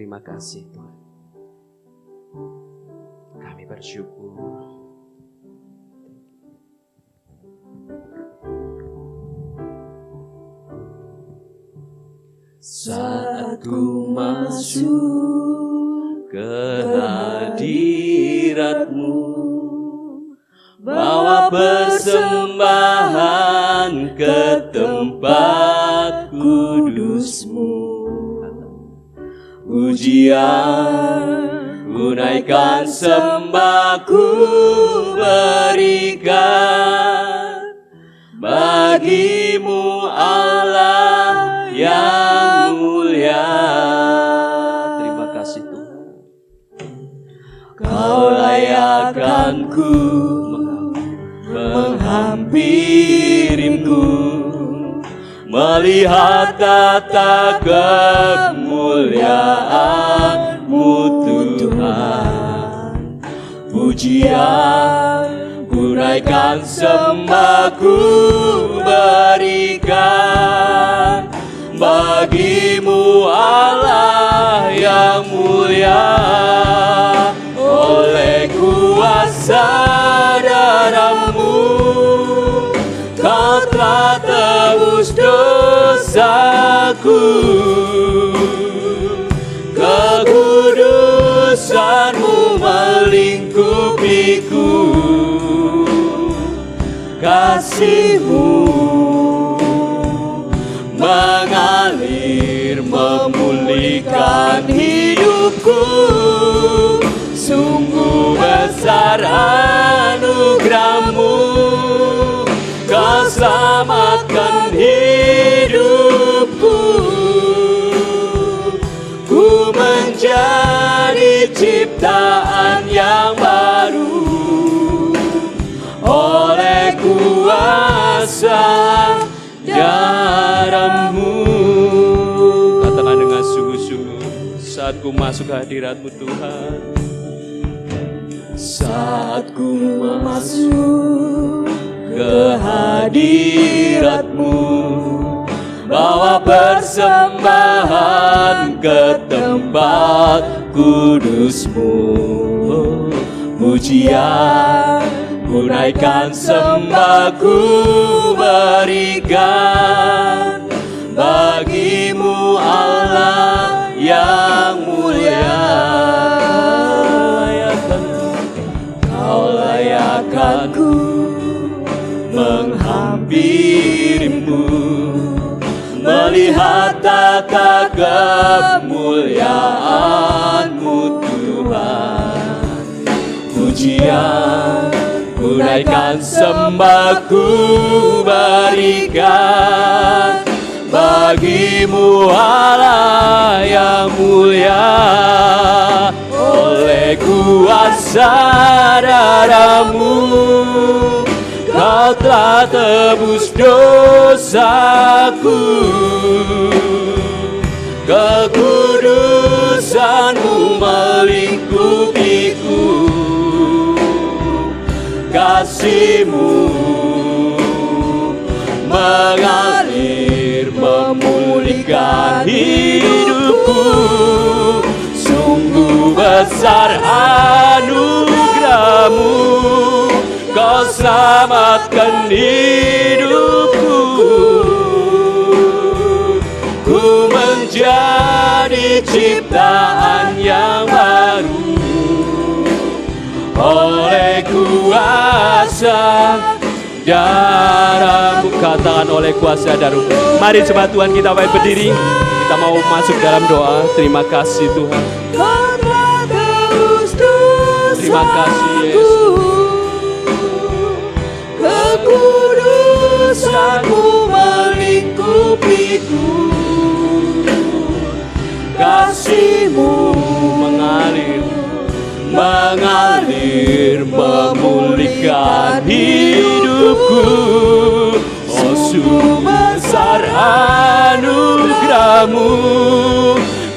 Terima kasih Tuhan. Kami bersyukur. Saat ku masuk ke hadirat-Mu, bawa persembahan ke tempat kudus-Mu. Pujian ku naikkan, sembah ku berikan bagi-Mu Allah yang mulia. Terima kasih Tuhan. Kau layakkan ku menghampirimu, melihat tata kemuliaan-Mu Tuhan. Pujian ku naikkan, sembah ku berikan bagi-Mu Allah yang mulia. Oleh kuasa darah-Mu Kau telah tebus dosaku. Kekudusan-Mu melingkupiku. Kasih-Mu mengalir memulihkan hidupku. Sungguh besar anugerah-Mu, Kau selamatkan hidupku. Ku menjadi ciptaan yang baru oleh kuasa darah-Mu. Katakan dengan sungguh-sungguh, saat ku masuk ke hadirat-Mu Tuhan. Saat ku masuk ke hadirat-Mu, bawa persembahan ke tempat kudus-Mu. Pujian ku naikkan, sembah ku berikan bagi-Mu Allah yang mulia. Kau layakkan ku menghampirimu, melihat tata kemuliaan-Mu Tuhan. Pujian ku naikkan, sembah ku berikan bagi-Mu Allah yang mulia. Oleh kuasa darah-Mu Kau telah tebus dosaku. Kekudusan-Mu melingkupiku. Kasih-Mu mengalir memulihkan hidupku. Sungguh besar anugerah-Mu, Kau selamatkan hidupku. Ku menjadi ciptaan yang baru oleh kuasa darah-Mu. Katakan oleh kuasa darah-Mu. Mari coba Tuhan kita baik berdiri. Kita mau masuk dalam doa. Terima kasih Tuhan. Terima kasih Yesus. Kekudusan-Mu melingkupiku. Kasih-Mu mengalir memulihkan hidupku. Oh sungguh besar anugerah-Mu,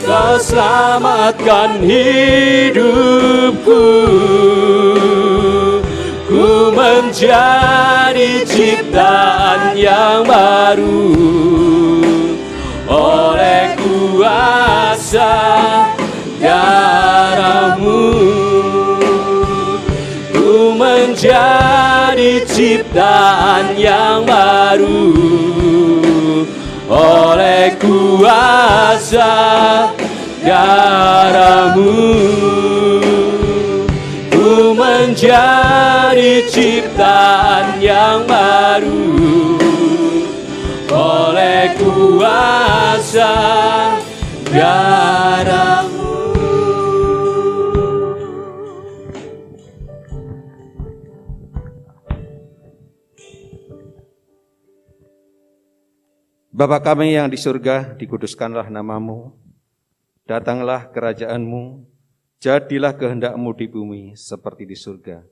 Kau selamatkan hidupku. Ku menjadi ciptaan yang baru oleh kuasa darahmu. Ku menjadi ciptaan yang baru oleh kuasa darahmu. Ku menjadi ciptaan yang baru oleh kuasa darahmu. Bapa kami yang di surga, dikuduskanlah namamu. Datanglah kerajaanmu, jadilah kehendak-Mu di bumi seperti di surga.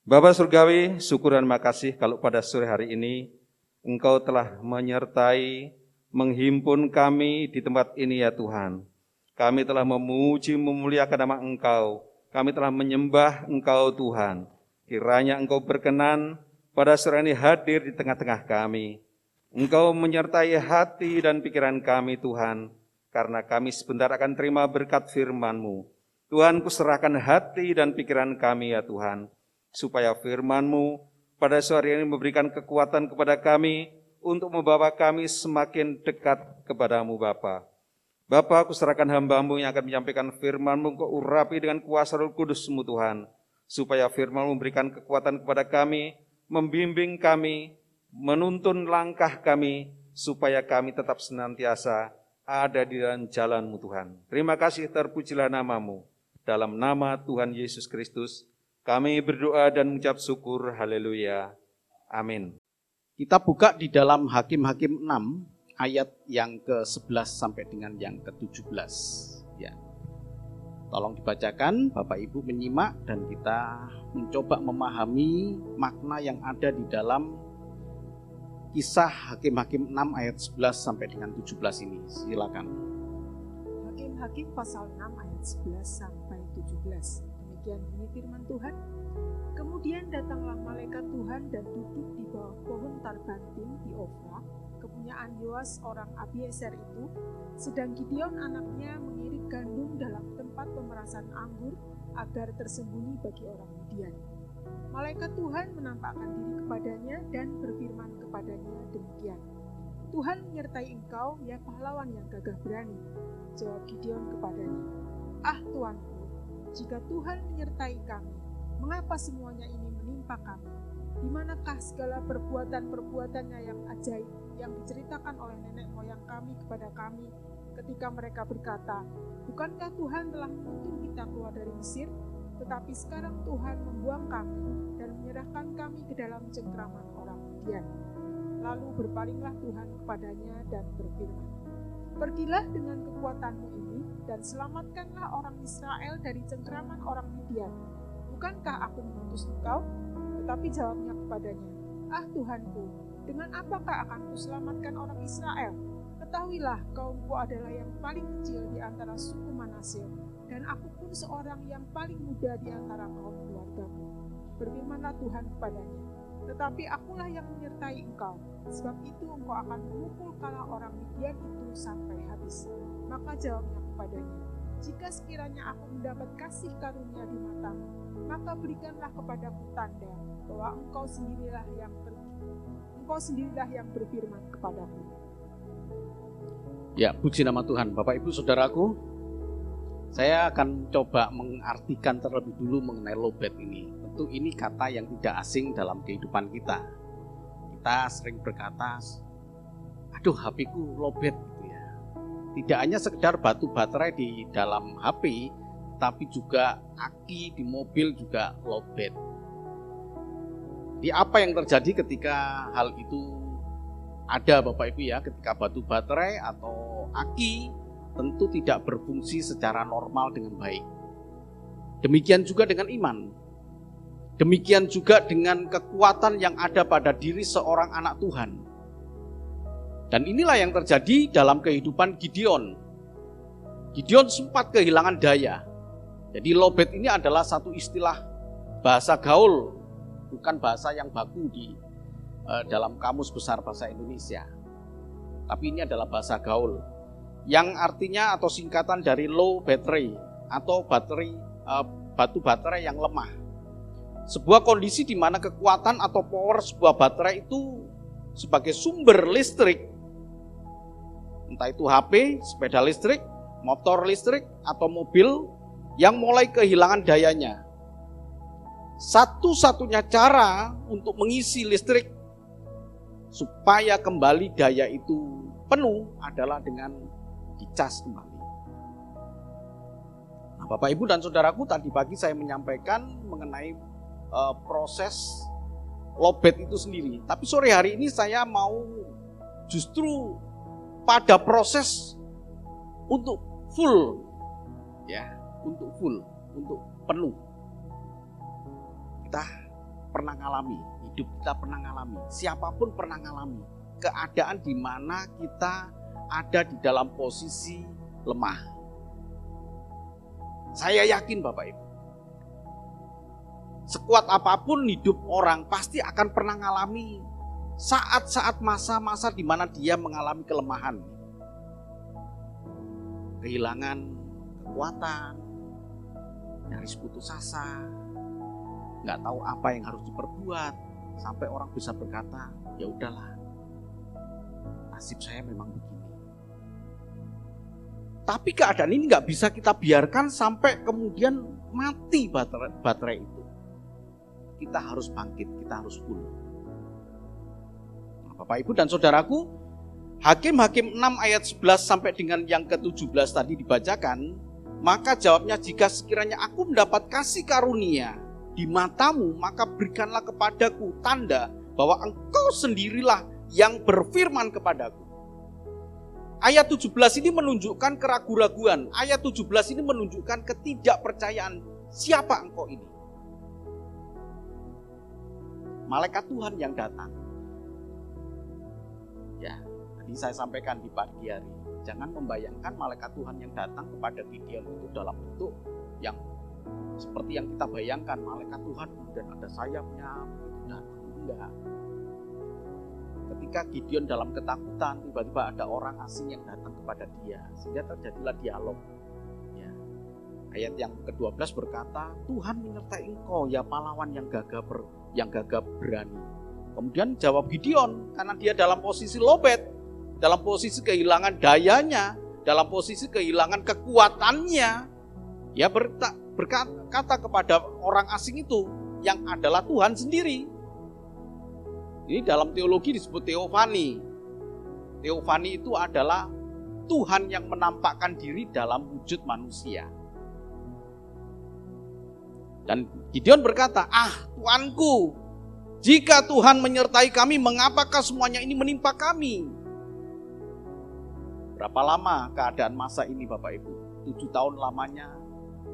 Bapa surgawi, syukur dan makasih kalau pada sore hari ini Engkau telah menyertai, menghimpun kami di tempat ini ya Tuhan. Kami telah memuji, memuliakan nama Engkau. Kami telah menyembah Engkau Tuhan. Kiranya Engkau berkenan pada sore ini hadir di tengah-tengah kami. Engkau menyertai hati dan pikiran kami Tuhan, karena kami sebentar akan terima berkat firman-Mu. Tuhan, kuserahkan hati dan pikiran kami ya Tuhan, supaya firman-Mu pada sore ini memberikan kekuatan kepada kami untuk membawa kami semakin dekat kepadamu Bapa. Bapa, kuserahkan hamba-Mu yang akan menyampaikan firman-Mu, Engkau urapi dengan kuasa Roh Kudus-Mu Tuhan, supaya firman-Mu memberikan kekuatan kepada kami, membimbing kami, menuntun langkah kami, supaya kami tetap senantiasa ada di dalam jalan-Mu Tuhan. Terima kasih, terpujilah nama-Mu. Dalam nama Tuhan Yesus Kristus, kami berdoa dan mengucap syukur. Haleluya. Amin. Kita buka di dalam Hakim-Hakim 6, ayat yang ke-11 sampai dengan yang ke-17. Ya. Tolong dibacakan, Bapak Ibu menyimak, dan kita mencoba memahami makna yang ada di dalam Kisah Hakim-Hakim 6 ayat 11 sampai dengan 17 ini. Silakan. Hakim-Hakim pasal 6 ayat 11 sampai 17. Demikian bunyi firman Tuhan. Kemudian datanglah malaikat Tuhan dan duduk di bawah pohon tarbantin di Ofra, kepunyaan Yoas orang Abiezer itu, sedang Gideon anaknya mengirik gandum dalam tempat pemerasan anggur agar tersembunyi bagi orang Midian. Malaikat Tuhan menampakkan diri kepadanya dan berfirman kepadanya demikian. Tuhan menyertai engkau, ya pahlawan yang gagah berani. Jawab Gideon kepadanya, ah Tuanku, jika Tuhan menyertai kami, mengapa semuanya ini menimpa kami? Di manakah segala perbuatan-perbuatannya yang ajaib yang diceritakan oleh nenek moyang kami kepada kami ketika mereka berkata, bukankah Tuhan telah menuntun kita keluar dari Mesir? Tetapi sekarang Tuhan membuang kami dan menyerahkan kami ke dalam cengkraman orang Midian. Lalu berpalinglah Tuhan kepadanya dan berfirman, pergilah dengan kekuatanmu ini dan selamatkanlah orang Israel dari cengkraman orang Midian. Bukankah aku mengutus engkau? Tetapi jawabnya kepadanya, ah Tuhanku, dengan apakah akan kuselamatkan orang Israel? Ketahuilah, kaumku adalah yang paling kecil di antara suku Manasye, dan aku pun seorang yang paling muda di antara kaum keluargaku. Berfirmanlah Tuhan kepadanya, tetapi akulah yang menyertai engkau, sebab itu engkau akan memukul kala orang Midian itu sampai habis. Maka jawabnya kepadanya, jika sekiranya aku mendapat kasih karunia di matamu, maka berikanlah kepadaku tanda bahwa engkau sendirilah yang berfirman kepadaku. Ya, puji nama Tuhan. Bapak Ibu Saudaraku, saya akan coba mengartikan terlebih dulu mengenai lowbat ini. Tentu ini kata yang tidak asing dalam kehidupan kita. Kita sering berkata, aduh HP-ku lowbat gitu ya. Tidak hanya sekedar batu baterai di dalam HP, tapi juga aki di mobil juga lowbat. Jadi apa yang terjadi ketika hal itu ada Bapak Ibu ya, ketika batu baterai atau aki tentu tidak berfungsi secara normal dengan baik. Demikian juga dengan iman. Demikian juga dengan kekuatan yang ada pada diri seorang anak Tuhan. Dan inilah yang terjadi dalam kehidupan Gideon. Gideon sempat kehilangan daya. Jadi lowbat ini adalah satu istilah bahasa gaul, bukan bahasa yang baku di dalam Kamus Besar Bahasa Indonesia. Tapi ini adalah bahasa gaul. yang artinya atau singkatan dari low battery atau batu baterai yang lemah. Sebuah kondisi di mana kekuatan atau power sebuah baterai itu sebagai sumber listrik, entah itu HP, sepeda listrik, motor listrik, atau mobil yang mulai kehilangan dayanya. Satu-satunya cara untuk mengisi listrik supaya kembali daya itu penuh adalah dengan dicas kembali. Nah, Bapak Ibu dan Saudaraku, tadi pagi saya menyampaikan mengenai proses lowbat itu sendiri. Tapi sore hari ini saya mau justru pada proses untuk full, ya, untuk full, untuk penuh. Kita pernah ngalami, hidup kita pernah ngalami, siapapun pernah ngalami keadaan di mana kita ada di dalam posisi lemah. Saya yakin Bapak Ibu, sekuat apapun hidup orang pasti akan pernah ngalami saat-saat masa-masa di mana dia mengalami kelemahan. Kehilangan kekuatan, nyaris putus asa, nggak tahu apa yang harus diperbuat, sampai orang bisa berkata, ya udahlah, nasib saya memang begini. Tapi keadaan ini nggak bisa kita biarkan sampai kemudian mati baterai itu. Kita harus bangkit, kita harus full. Nah, Bapak Ibu dan Saudaraku, Hakim-Hakim 6 ayat 11 sampai dengan yang ke-17 tadi dibacakan, maka jawabnya, jika sekiranya aku mendapat kasih karunia di matamu, maka berikanlah kepadaku tanda bahwa engkau sendirilah yang berfirman kepadaku. Ayat 17 ini menunjukkan keraguan-raguan. Ayat 17 ini menunjukkan ketidakpercayaan. Siapa engkau ini? Malaikat Tuhan yang datang. Ya, tadi saya sampaikan di pagi hari. Jangan membayangkan malaikat Tuhan yang datang kepada Gideon itu dalam bentuk yang seperti yang kita bayangkan. Malaikat Tuhan kemudian ada sayapnya. Enggak. Ketika Gideon dalam ketakutan, tiba-tiba ada orang asing yang datang kepada dia, sehingga terjadilah dialog. Ya. Ayat yang ke-12 berkata, Tuhan menyertai engkau ya pahlawan yang gagah berani. Kemudian jawab Gideon, karena dia dalam posisi lowbat, dalam posisi kehilangan dayanya, dalam posisi kehilangan kekuatannya, ya berkata kepada orang asing itu yang adalah Tuhan sendiri. Ini dalam teologi disebut teofani. Teofani itu adalah Tuhan yang menampakkan diri dalam wujud manusia. Dan Gideon berkata, Tuanku, jika Tuhan menyertai kami, mengapakah semuanya ini menimpa kami? Berapa lama keadaan masa ini Bapak Ibu? 7 tahun lamanya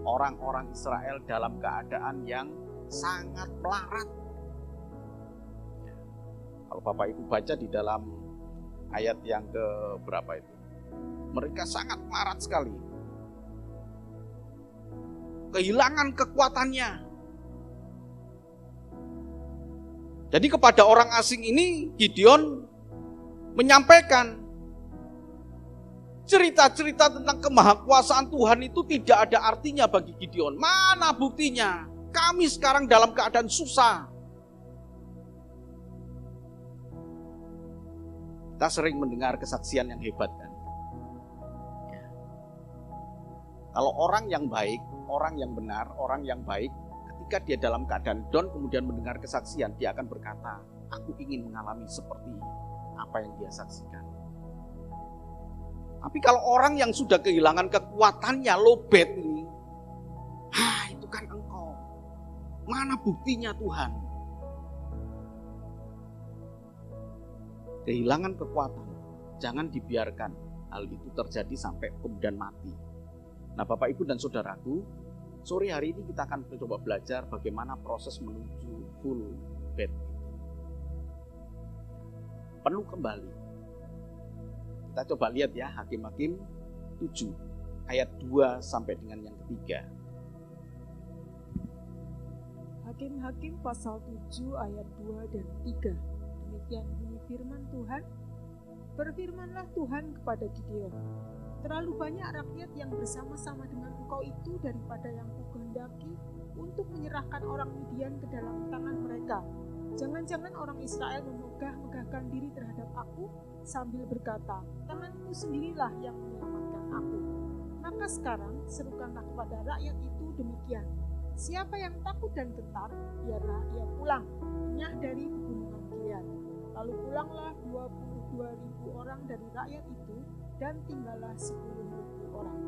orang-orang Israel dalam keadaan yang sangat melarat. Kalau Bapak Ibu baca di dalam ayat yang ke berapa itu, mereka sangat melarat sekali. Kehilangan kekuatannya. Jadi kepada orang asing ini Gideon menyampaikan cerita-cerita tentang kemahakuasaan Tuhan itu tidak ada artinya bagi Gideon. Mana buktinya? Kami sekarang dalam keadaan susah. Kita sering mendengar kesaksian yang hebat kan. Ya. Kalau orang yang baik, orang yang benar, orang yang baik, ketika dia dalam keadaan down kemudian mendengar kesaksian, dia akan berkata, aku ingin mengalami seperti apa yang dia saksikan. Tapi kalau orang yang sudah kehilangan kekuatannya, lowbat ini, itu kan engkau. Mana buktinya Tuhan? Kehilangan kekuatan, jangan dibiarkan hal itu terjadi sampai kemudian mati. Nah Bapak Ibu dan Saudaraku, sore hari ini kita akan coba belajar bagaimana proses menuju full bed. Penuh kembali. Kita coba lihat ya, Hakim-Hakim 7 ayat 2 sampai dengan yang ketiga. Hakim-Hakim pasal 7 ayat 2 dan 3. Demikian bunyi firman Tuhan. Berfirmanlah Tuhan kepada Gideon, Terlalu banyak rakyat yang bersama-sama dengan engkau itu daripada yang kukehendaki untuk menyerahkan orang Midian ke dalam tangan mereka. Jangan-jangan orang Israel memegah-megahkan diri terhadap aku sambil berkata, tanganku sendirilah yang menyelamatkan aku. Maka sekarang serukanlah kepada rakyat itu demikian. Siapa yang takut dan gentar, biarlah ia pulang, nyah dari pegunungan Gilead. Lalu pulanglah 22.000 orang dari rakyat itu, dan tinggallah 10.000 orang.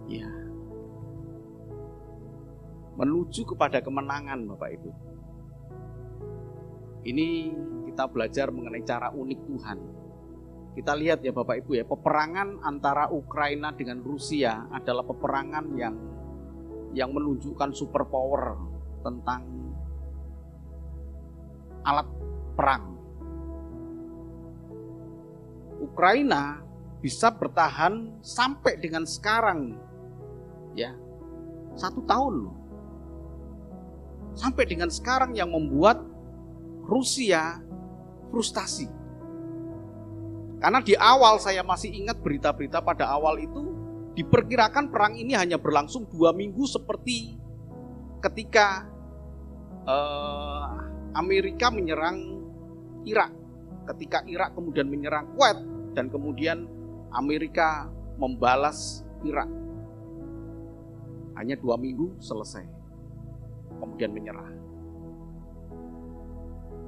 Ya. Menuju kepada kemenangan, Bapak Ibu. Ini kita belajar mengenai cara unik Tuhan. Kita lihat ya Bapak Ibu ya, peperangan antara Ukraina dengan Rusia adalah peperangan yang menunjukkan superpower tentang alat perang. Ukraina bisa bertahan sampai dengan sekarang, ya, 1 tahun loh. Sampai dengan sekarang yang membuat Rusia frustasi. Karena di awal saya masih ingat berita-berita pada awal itu diperkirakan perang ini hanya berlangsung 2 minggu seperti ketika Amerika menyerang Irak. Ketika Irak kemudian menyerang Kuwait dan kemudian Amerika membalas Irak. Hanya 2 minggu selesai. Kemudian menyerah.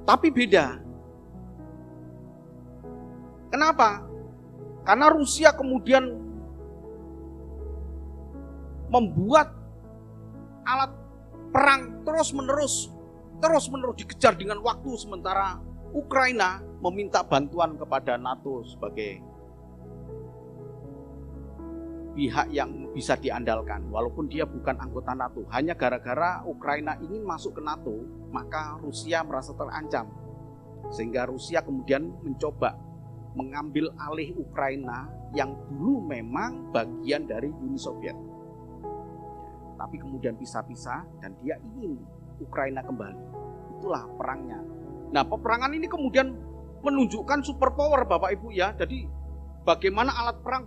Tapi beda. Kenapa? Karena Rusia kemudian membuat alat perang terus-menerus dikejar dengan waktu, sementara Ukraina meminta bantuan kepada NATO sebagai pihak yang bisa diandalkan, walaupun dia bukan anggota NATO. Hanya gara-gara Ukraina ingin masuk ke NATO, maka Rusia merasa terancam. Sehingga Rusia kemudian mencoba mengambil alih Ukraina yang dulu memang bagian dari Uni Soviet. Tapi kemudian pisah-pisah dan dia ingin Ukraina kembali. Itulah perangnya. Nah, peperangan ini kemudian menunjukkan superpower Bapak Ibu ya. Jadi bagaimana alat perang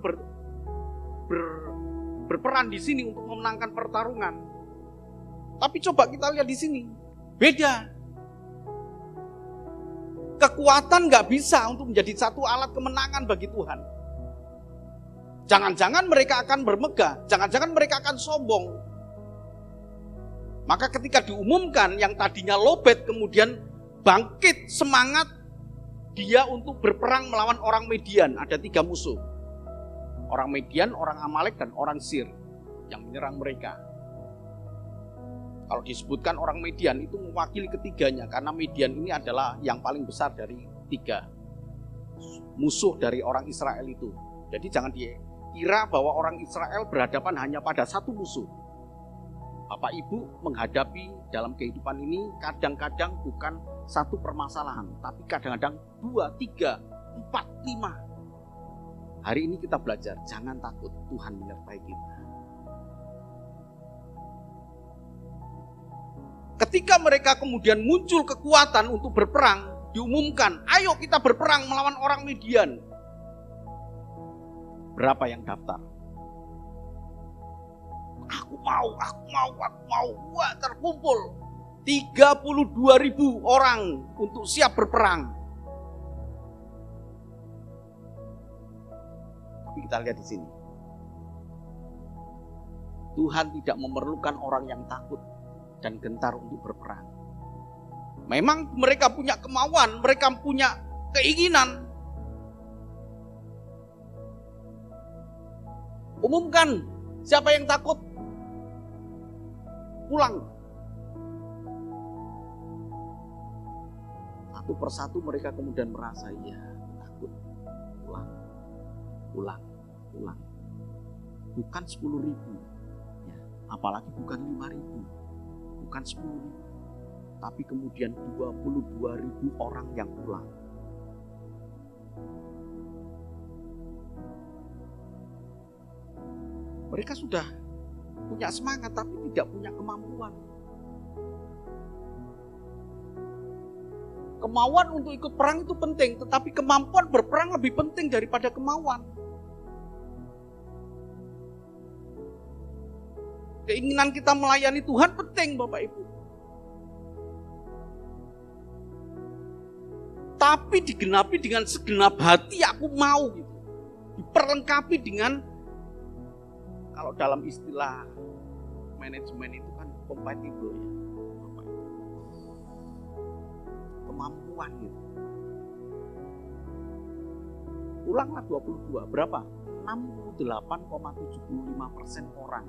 berperan di sini untuk memenangkan pertarungan. Tapi coba kita lihat di sini, beda. Kekuatan gak bisa untuk menjadi satu alat kemenangan bagi Tuhan. Jangan-jangan mereka akan bermegah, jangan-jangan mereka akan sombong. Maka ketika diumumkan yang tadinya lowbat kemudian bangkit semangat dia untuk berperang melawan orang Midian. Ada 3 musuh. Orang Midian, orang Amalek, dan orang Sir yang menyerang mereka. Kalau disebutkan orang Midian itu mewakili ketiganya, karena Midian ini adalah yang paling besar dari 3 musuh dari orang Israel itu. Jadi jangan dikira bahwa orang Israel berhadapan hanya pada 1 musuh. Bapak Ibu menghadapi dalam kehidupan ini kadang-kadang bukan 1 permasalahan, tapi kadang-kadang 2, 3, 4, 5. Hari ini kita belajar, jangan takut, Tuhan menyertai kita. Ketika mereka kemudian muncul kekuatan untuk berperang, diumumkan, ayo kita berperang melawan orang Midian. Berapa yang daftar? Aku mau. Wah, terkumpul 32.000 orang untuk siap berperang. Tapi kita lihat di sini. Tuhan tidak memerlukan orang yang takut dan gentar untuk berperang. Memang mereka punya kemauan, mereka punya keinginan. Umumkan, siapa yang takut? Pulang. Satu persatu mereka kemudian merasa, ya takut. Pulang. Bukan 10.000, ya, apalagi bukan 5.000, bukan 10.000, tapi kemudian 22.000 orang yang pulang. Mereka sudah punya semangat tapi tidak punya kemampuan. Kemauan untuk ikut perang itu penting, tetapi kemampuan berperang lebih penting daripada kemauan. Keinginan kita melayani Tuhan penting Bapak Ibu. Tapi digenapi dengan segenap hati aku mau gitu. Diperlengkapi dengan, kalau dalam istilah manajemen itu kan compatible ya. Kemampuan gitu. Ulanglah 22, berapa? 68,75% orang.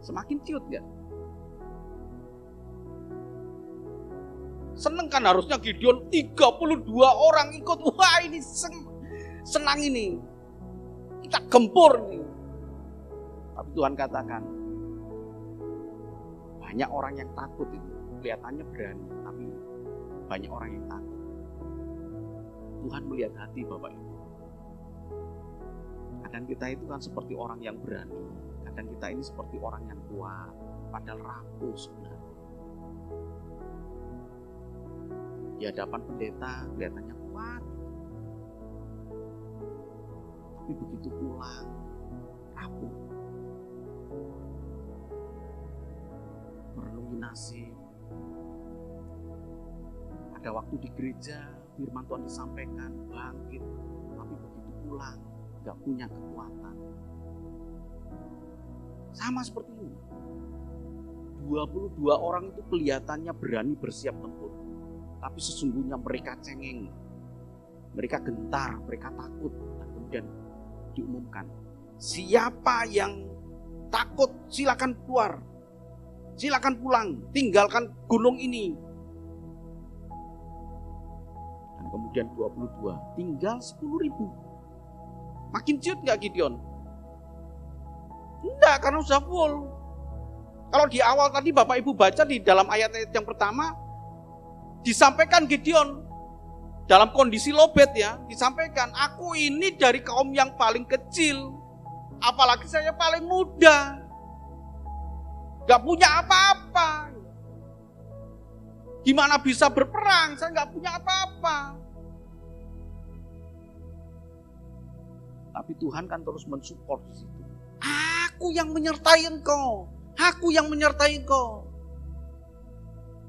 Semakin ciut gak? Seneng kan harusnya Gideon 32 orang ikut. Wah ini senang ini. Kita gempur nih. Tapi Tuhan katakan, banyak orang yang takut itu. Kelihatannya berani, tapi banyak orang yang takut. Tuhan melihat hati Bapak Ibu. Kadang kita itu kan seperti orang yang berani. Kadang kita ini seperti orang yang kuat. Padahal rapuh sebenarnya. Di hadapan pendeta kelihatannya kuat. Tapi begitu pulang, rapuh. Merenungi nasib. Ada waktu di gereja, firman Tuhan disampaikan, bangkit. Tapi begitu pulang, gak punya kekuatan. Sama seperti ini. 22 orang itu kelihatannya berani bersiap tempur. Tapi sesungguhnya mereka cengeng. Mereka gentar, mereka takut. Dan kemudian diumumkan, siapa yang takut silakan keluar. Silakan pulang, tinggalkan gunung ini. Dan kemudian 22, tinggal 10.000. Makin ciut gak Gideon? Enggak, karena sudah full. Kalau di awal tadi Bapak Ibu baca di dalam ayat-ayat yang pertama, disampaikan Gideon dalam kondisi lowbat ya, disampaikan, aku ini dari kaum yang paling kecil, apalagi saya paling muda, gak punya apa-apa. Gimana bisa berperang? Saya gak punya apa-apa. Tapi Tuhan kan terus mensupport di situ. Aku yang menyertai engkau. Aku yang menyertai engkau.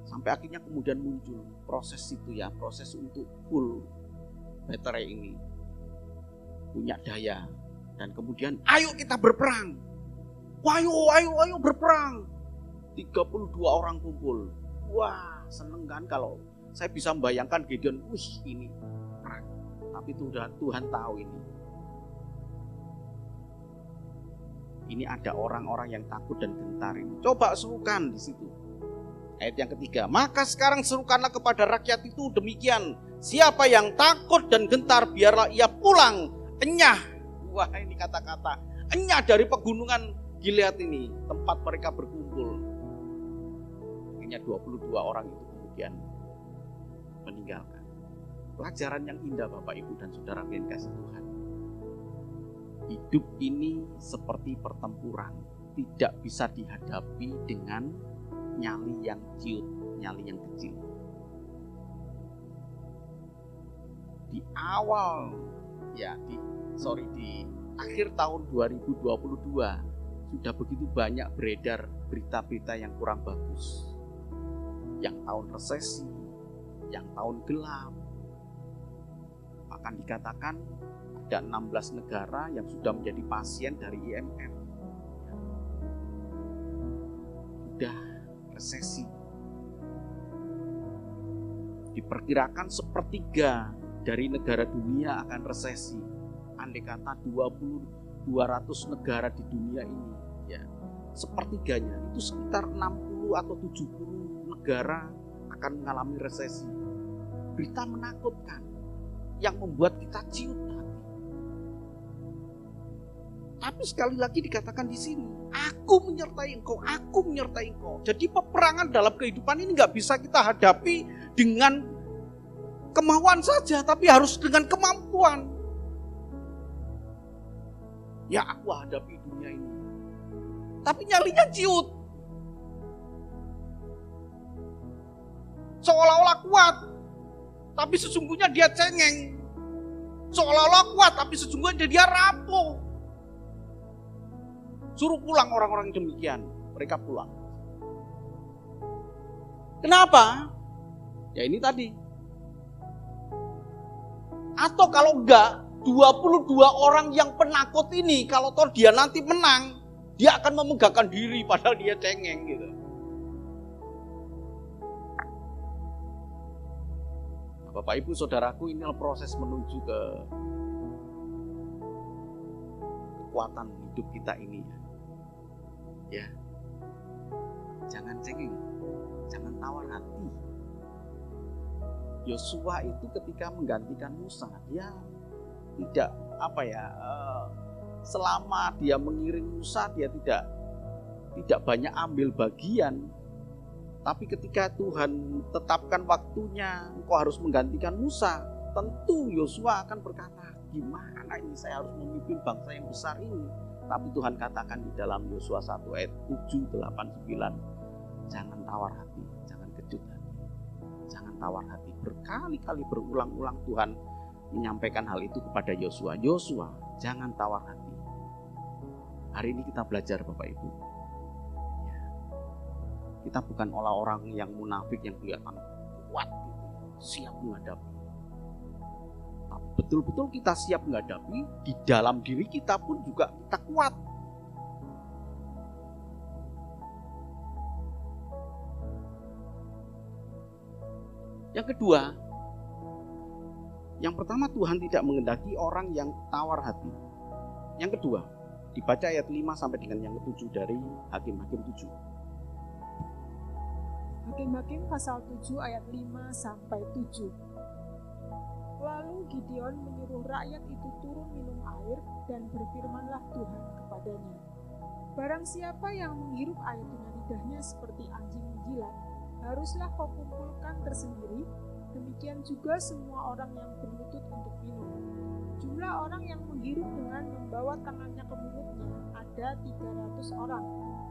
Sampai akhirnya kemudian muncul proses itu ya, proses untuk full baterai ini. Punya daya. Dan kemudian ayo kita berperang. Ayo berperang. 32 orang kumpul. Wah, seneng kan kalau saya bisa membayangkan Gideon, ini perang. Tapi Tuhan tahu ini. Ini ada orang-orang yang takut dan gentar ini. Coba serukan di situ. Ayat yang ketiga, maka sekarang serukanlah kepada rakyat itu demikian. Siapa yang takut dan gentar, biarlah ia pulang, enyah. Wah, ini kata-kata enyah dari pegunungan Gilead ini, tempat mereka berkumpul. Akhirnya 22 orang itu kemudian meninggalkan. Pelajaran yang indah Bapak Ibu dan Saudara yang kasih Tuhan. Hidup ini seperti pertempuran, tidak bisa dihadapi dengan nyali yang ciut, nyali yang kecil. Di awal, di akhir tahun 2022 sudah begitu banyak beredar berita-berita yang kurang bagus. Yang tahun resesi, yang tahun gelap. Bahkan dikatakan ada 16 negara yang sudah menjadi pasien dari IMF. Sudah resesi. Diperkirakan sepertiga dari negara dunia akan resesi. Andai kata 200 negara di dunia ini, ya, sepertiganya itu sekitar 60 atau 70 negara akan mengalami resesi. Berita menakutkan yang membuat kita ciut hati. Tapi sekali lagi dikatakan di sini, aku menyertai engkau, aku menyertai engkau. Jadi peperangan dalam kehidupan ini nggak bisa kita hadapi dengan kemauan saja, tapi harus dengan kemampuan. Ya, aku hadapi dunia ini, tapi nyalinya ciut. Seolah-olah kuat, tapi sesungguhnya dia cengeng. Seolah-olah kuat, tapi sesungguhnya dia rapuh. Suruh pulang orang-orang demikian. Mereka pulang. Kenapa? Ya ini tadi. Atau kalau enggak, 22 orang yang penakut ini, kalau toh dia nanti menang, dia akan memegahkan diri padahal dia cengeng gitu. Nah, Bapak Ibu Saudaraku, inilah proses menuju ke kekuatan hidup kita ini. Ya. Jangan cengeng, jangan tawar hati. Yosua itu ketika menggantikan Musa, dia tidak selama dia mengiring Musa, dia tidak banyak ambil bagian. Tapi ketika Tuhan tetapkan waktunya, engkau harus menggantikan Musa, tentu Yosua akan berkata, gimana ini saya harus memimpin bangsa yang besar ini. Tapi Tuhan katakan di dalam Yosua 1 ayat 7, 8, 9, jangan tawar hati, jangan kejut hati, jangan tawar hati. Berkali-kali berulang-ulang Tuhan menyampaikan hal itu kepada Yosua. Yosua, jangan tawar hati. Hari ini kita belajar Bapak Ibu. Ya. Kita bukan orang yang munafik yang kelihatan kuat, gitu, siap menghadapi. Tapi betul-betul kita siap menghadapi, di dalam diri kita pun juga kita kuat. Yang kedua, yang pertama Tuhan tidak menghendaki orang yang tawar hati. Yang kedua, dibaca ayat 5 sampai dengan yang ke-7 dari Hakim-Hakim 7. Hakim-Hakim pasal 7 ayat 5 sampai 7. Lalu Gideon menyuruh rakyat itu turun minum air dan berfirmanlah Tuhan kepadanya. Barang siapa yang menghirup air dengan lidahnya seperti anjing menjilat, haruslah kau kumpulkan tersendiri, demikian juga semua orang yang berlutut untuk minum. Jumlah orang yang menghirup dengan membawa tangannya ke mulutnya ada 300 orang,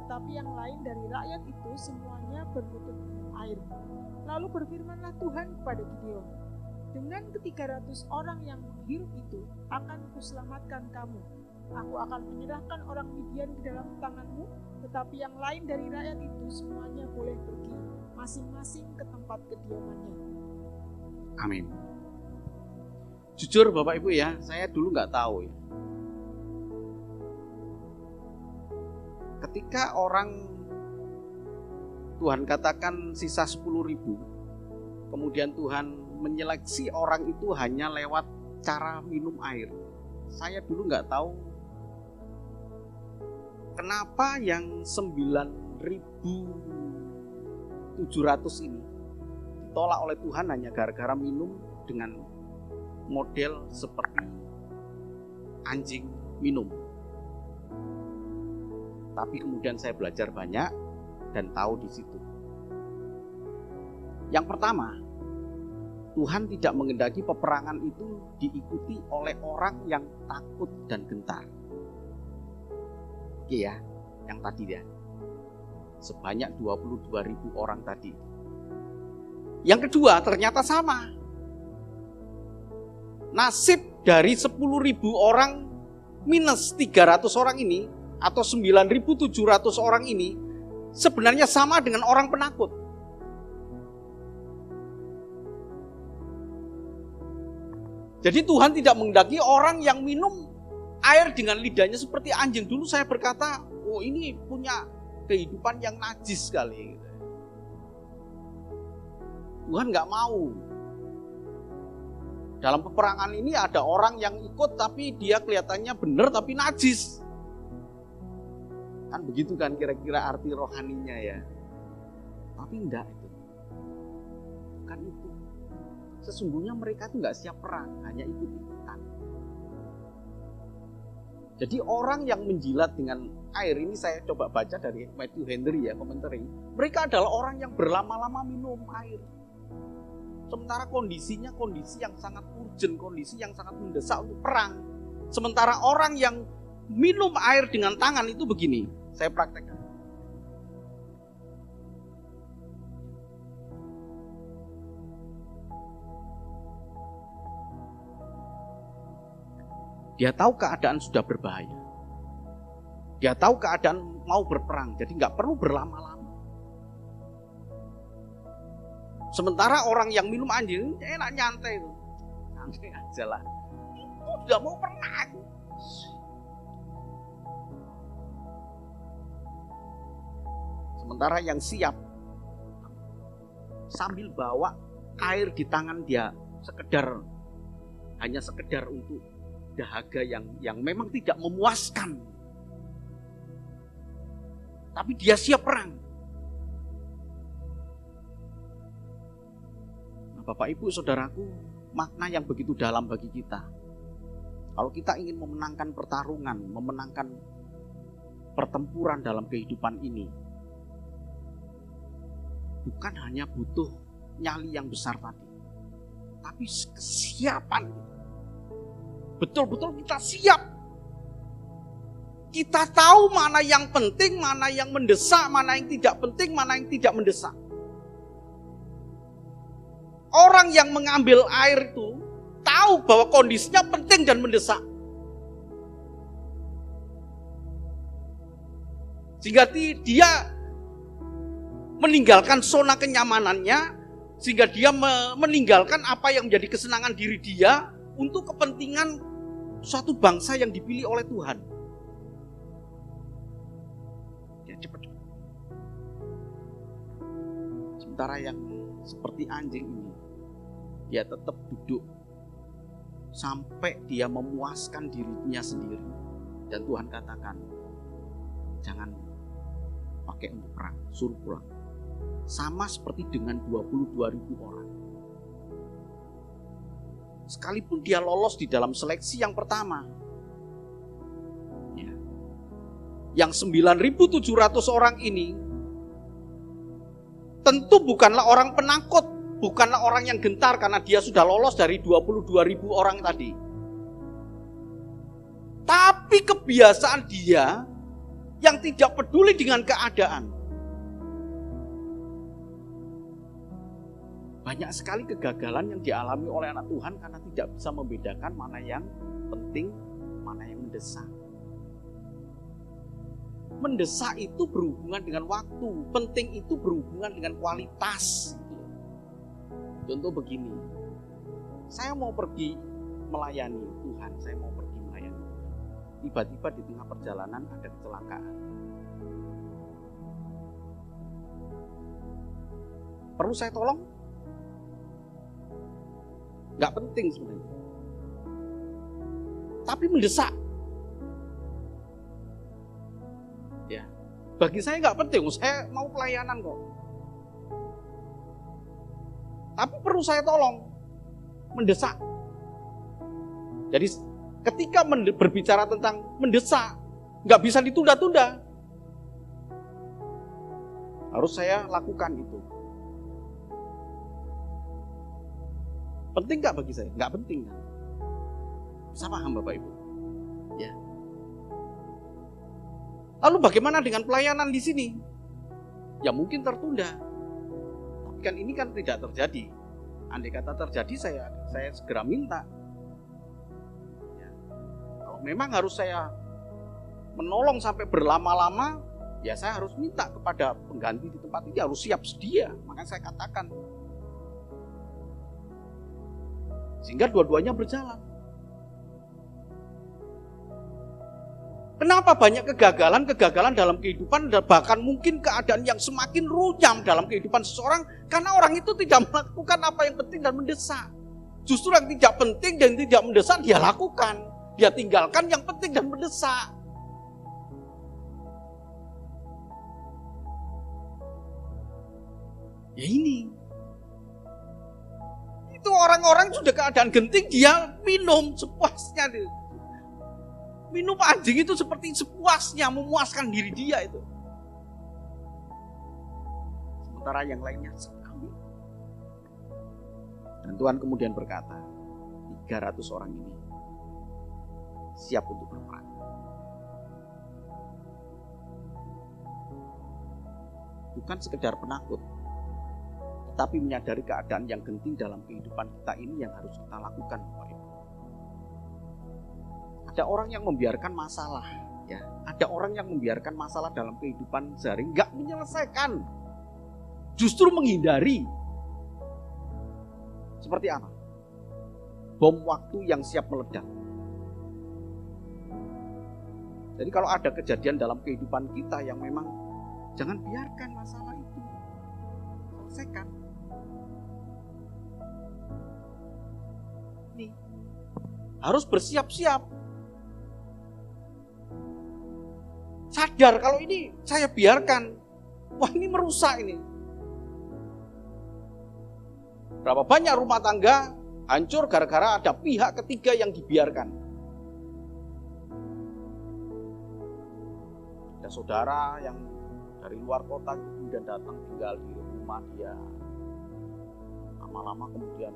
tetapi yang lain dari rakyat itu semuanya berlutut minum air. Lalu berfirmanlah Tuhan kepada Gideon, dengan ke-300 orang yang menghirup itu akan kuselamatkan kamu. Aku akan menyerahkan orang Midian ke dalam tanganmu, tetapi yang lain dari rakyat itu semuanya boleh pergi, masing-masing ke tempat kediamannya. Amin. Jujur Bapak Ibu ya, saya dulu nggak tahu ya. Ketika orang Tuhan katakan sisa 10.000, kemudian Tuhan menyeleksi orang itu hanya lewat cara minum air. Saya dulu nggak tahu kenapa yang 9.700 ini ditolak oleh Tuhan hanya gara-gara minum dengan model seperti anjing minum. Tapi kemudian saya belajar banyak dan tahu di situ. Yang pertama, Tuhan tidak menghendaki peperangan itu diikuti oleh orang yang takut dan gentar. Oke ya, yang tadi ya. Sebanyak 22.000 orang tadi. Yang kedua ternyata sama. Nasib dari 10.000 orang minus 300 orang ini atau 9.700 orang ini sebenarnya sama dengan orang penakut. Jadi Tuhan tidak menghendaki orang yang minum air dengan lidahnya seperti anjing. Dulu saya berkata, oh ini punya kehidupan yang najis sekali. Tuhan gak mau. Dalam peperangan ini ada orang yang ikut tapi dia kelihatannya benar tapi najis. Kan begitu kan kira-kira arti rohaninya ya. Tapi enggak itu. Bukan itu. Sesungguhnya mereka tuh gak siap perang, hanya ikut-ikutan. Jadi orang yang menjilat dengan air ini saya coba baca dari Matthew Henry ya, komentari. Mereka adalah orang yang berlama-lama minum air. Sementara kondisinya kondisi yang sangat urgent, kondisi yang sangat mendesak untuk perang. Sementara orang yang minum air dengan tangan itu begini, saya praktekkan. Dia tahu keadaan sudah berbahaya. Dia tahu keadaan mau berperang, jadi nggak perlu berlama-lama. Sementara orang yang minum anjing enak nyantai itu. Santai aja lah. Itu sudah mau perang. Sementara yang siap sambil bawa air di tangan dia hanya sekedar untuk dahaga yang memang tidak memuaskan. Tapi dia siap perang. Nah, Bapak Ibu Saudaraku, makna yang begitu dalam bagi kita. Kalau kita ingin memenangkan pertarungan, memenangkan pertempuran dalam kehidupan ini, bukan hanya butuh nyali yang besar tadi, tapi kesiapan. Betul-betul kita siap. Kita tahu mana yang penting, mana yang mendesak, mana yang tidak penting, mana yang tidak mendesak. Orang yang mengambil air itu tahu bahwa kondisinya penting dan mendesak. Sehingga dia meninggalkan zona kenyamanannya, sehingga dia meninggalkan apa yang menjadi kesenangan diri dia untuk kepentingan suatu bangsa yang dipilih oleh Tuhan. Ya, cepat. Sementara yang seperti anjing ini, dia tetap duduk sampai dia memuaskan dirinya sendiri. Dan Tuhan katakan, jangan pakai untuk perang, suruh pulang. Sama seperti dengan 22.000 orang. Sekalipun dia lolos di dalam seleksi yang pertama, ya, yang 9.700 orang ini tentu bukanlah orang penakut, bukanlah orang yang gentar karena dia sudah lolos dari 22.000 orang tadi. Tapi kebiasaan dia yang tidak peduli dengan keadaan. Banyak sekali kegagalan yang dialami oleh anak Tuhan karena tidak bisa membedakan mana yang penting, mana yang mendesak. Mendesak itu berhubungan dengan waktu, penting itu berhubungan dengan kualitas. Contoh begini, saya mau pergi melayani Tuhan, saya mau pergi melayani Tuhan. Tiba-tiba di tengah perjalanan ada kecelakaan. Perlu saya tolong? Gak penting sebenarnya. Tapi mendesak. Ya, bagi saya gak penting, saya mau pelayanan kok. Tapi perlu saya tolong. Mendesak. Jadi ketika berbicara tentang mendesak, gak bisa ditunda-tunda. Harus saya lakukan itu. Penting gak bagi saya? Gak penting kan? Bisa paham Bapak Ibu? Ya. Lalu bagaimana dengan pelayanan di sini? Ya mungkin tertunda. Tapi kan ini kan tidak terjadi. Andai kata terjadi saya segera minta. Ya. Kalau memang harus saya menolong sampai berlama-lama, ya saya harus minta kepada pengganti di tempat ini harus siap sedia. Makanya saya katakan. Sehingga dua-duanya berjalan. Kenapa banyak kegagalan dalam kehidupan, bahkan mungkin keadaan yang semakin runyam dalam kehidupan seseorang, karena orang itu tidak melakukan apa yang penting dan mendesak. Justru yang tidak penting dan tidak mendesak dia lakukan. Dia tinggalkan yang penting dan mendesak. Ya ini. Itu orang-orang sudah keadaan genting, dia minum sepuasnya. Minum anjing itu seperti sepuasnya, memuaskan diri dia itu. Sementara yang lainnya sekali. Dan Tuhan kemudian berkata, 300 orang ini siap untuk berperang. Bukan sekedar penakut, tapi menyadari keadaan yang genting dalam kehidupan kita ini yang harus kita lakukan, Bapak Ibu. ada orang yang membiarkan masalah, ya. Ada orang yang membiarkan masalah dalam kehidupan sehari, nggak menyelesaikan, justru menghindari. Seperti apa? Bom waktu yang siap meledak. Jadi kalau ada kejadian dalam kehidupan kita yang memang, jangan biarkan masalah itu, selesaikan. Nih, harus bersiap-siap. Sadar kalau ini saya biarkan, wah ini merusak ini. Berapa banyak rumah tangga hancur gara-gara ada pihak ketiga yang dibiarkan. Ada saudara yang dari luar kota kemudian datang tinggal di rumah dia. Lama-lama kemudian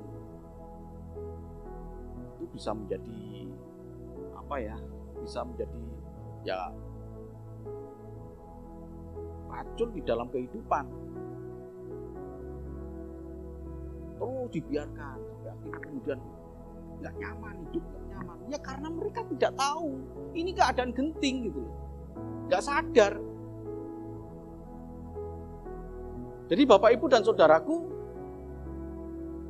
itu bisa menjadi apa ya? Bisa menjadi ya racun di dalam kehidupan. Terus dibiarkan sampai akhirnya kemudian nggak nyaman, hidup nggak nyaman. Ya karena mereka tidak tahu ini keadaan genting gitu loh, nggak sadar. Jadi Bapak Ibu dan Saudaraku,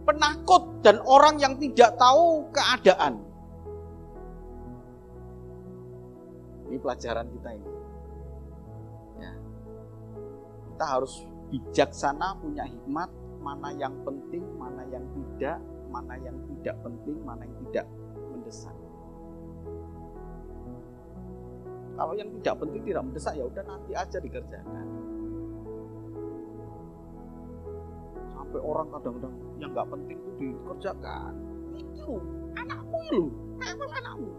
penakut dan orang yang tidak tahu keadaan. Ini pelajaran kita ini. Ya. Kita harus bijaksana, punya hikmat, mana yang penting, mana yang tidak, mana yang tidak penting, mana yang tidak mendesak. Kalau yang tidak penting, tidak mendesak, ya udah nanti aja dikerjakan. Sampai orang kadang-kadang yang nggak penting itu dikerjakan. Itu anakmu lu, rewel anakmu.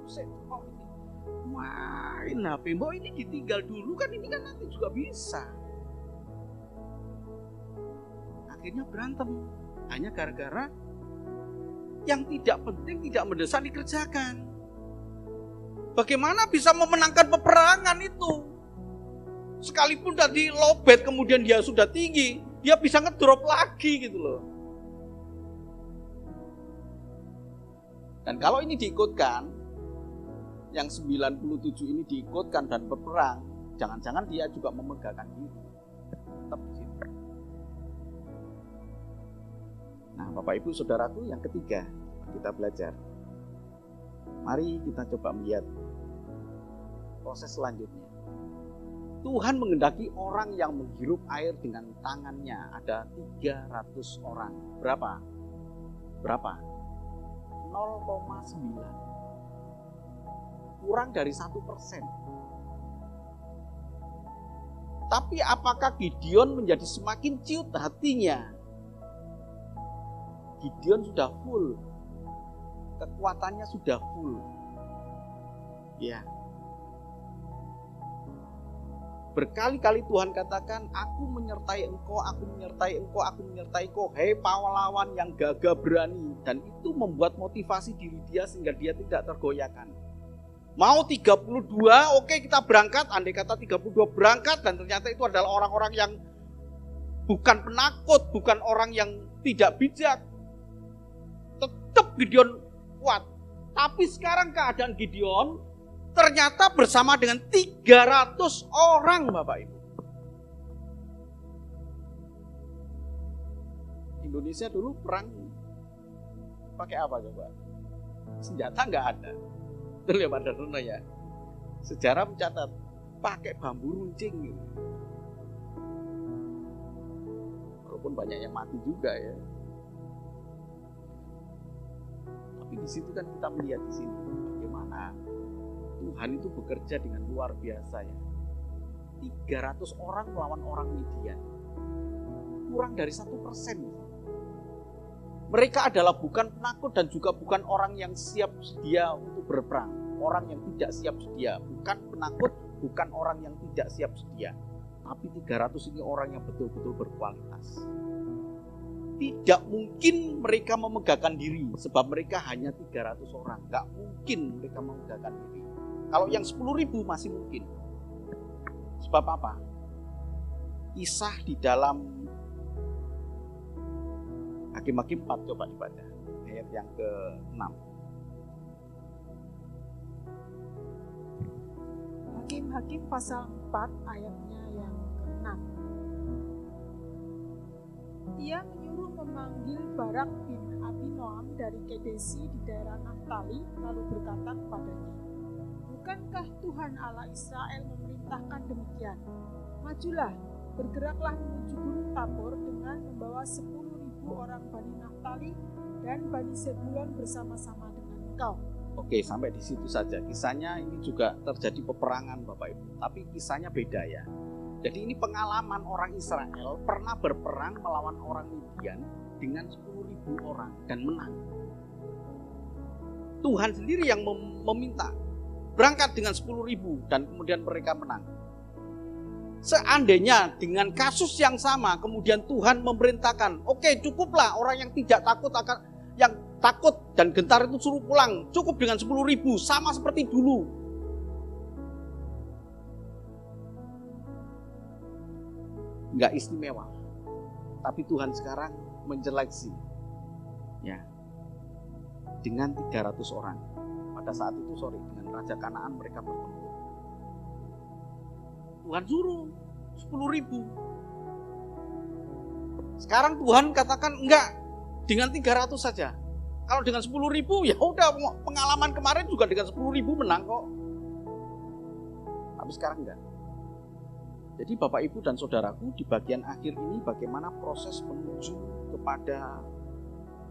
Main HP, mbok ini ditinggal dulu kan, ini kan nanti juga bisa. Akhirnya berantem hanya gara-gara yang tidak penting, tidak mendesak dikerjakan. Bagaimana bisa memenangkan peperangan itu? Sekalipun tadi lowbat kemudian dia sudah tinggi, dia bisa ngedrop lagi gitu loh. Dan kalau ini diikutkan, yang 97 ini diikutkan dan berperang, jangan-jangan dia juga memegahkan diri. Tetap di situ. Nah, Bapak Ibu Saudaraku, yang ketiga kita belajar. Mari kita coba melihat proses selanjutnya. Tuhan menghendaki orang yang menghirup air dengan tangannya. Ada 300 orang. Berapa? 0,9. Kurang dari 1%. Tapi apakah Gideon menjadi semakin ciut hatinya? Gideon sudah full, kekuatannya sudah full. Ya. Berkali-kali Tuhan katakan, aku menyertai engkau, aku menyertai engkau, aku menyertai engkau. Hei pahlawan yang gagah berani. Dan itu membuat motivasi diri dia sehingga dia tidak tergoyahkan. Mau 32, oke kita berangkat. Andai kata 32 berangkat dan ternyata itu adalah orang-orang yang bukan penakut, bukan orang yang tidak bijak. Tetap Gideon kuat. Tapi sekarang keadaan Gideon ternyata bersama dengan 300 orang, Bapak Ibu. Indonesia dulu perang pakai apa coba? Senjata nggak ada. Betul ya Pak Darsono ya? Sejarah mencatat pakai bambu runcing gitu. Walaupun banyak yang mati juga ya. Tapi di situ kan kita melihat di sini bagaimana Tuhan itu bekerja dengan luar biasa ya. 300 orang melawan orang Midian. Kurang dari 1%. Mereka adalah bukan penakut dan juga bukan orang yang siap sedia untuk berperang. Orang yang tidak siap sedia. Bukan penakut, bukan orang yang tidak siap sedia. Tapi 300 ini orang yang betul-betul berkualitas. Tidak mungkin mereka memegahkan diri sebab mereka hanya 300 orang. Gak mungkin mereka memegahkan diri. Kalau yang 10.000 masih mungkin. Sebab apa? Kisah di dalam Hakim-Hakim 4 coba dibaca. Ayat yang ke-6. Hakim pasal 4 ayatnya yang ke-6. Ia menyuruh memanggil Barak bin Abinoam dari Kedesi di daerah Naftali, lalu berkata kepadanya, "Bukankah Tuhan Allah Israel memerintahkan demikian? Majulah, bergeraklah menuju Gunung Tabor dengan membawa 10.000 orang Bani Naftali dan Bani Zebulon bersama-sama dengan engkau." Oke, sampai di situ saja. Kisahnya ini juga terjadi peperangan Bapak Ibu, tapi kisahnya beda ya. Jadi ini pengalaman orang Israel pernah berperang melawan orang Midian dengan 10.000 orang dan menang. Tuhan sendiri yang meminta berangkat dengan 10.000 dan kemudian mereka menang. Seandainya dengan kasus yang sama kemudian Tuhan memerintahkan, oke, cukuplah orang yang tidak takut yang takut dan gentar itu suruh pulang, cukup dengan 10.000 sama seperti dulu. Enggak istimewa. Tapi Tuhan sekarang menyeleksi ya dengan 300 orang. Pada saat itu dengan Raja Kanaan mereka bertemu. Tuhan suruh 10.000. Sekarang Tuhan katakan enggak, dengan 300 saja. Kalau dengan 10.000 ya udah, pengalaman kemarin juga dengan 10.000 menang kok. Tapi sekarang enggak. Jadi Bapak Ibu dan Saudaraku, di bagian akhir ini bagaimana proses menuju kepada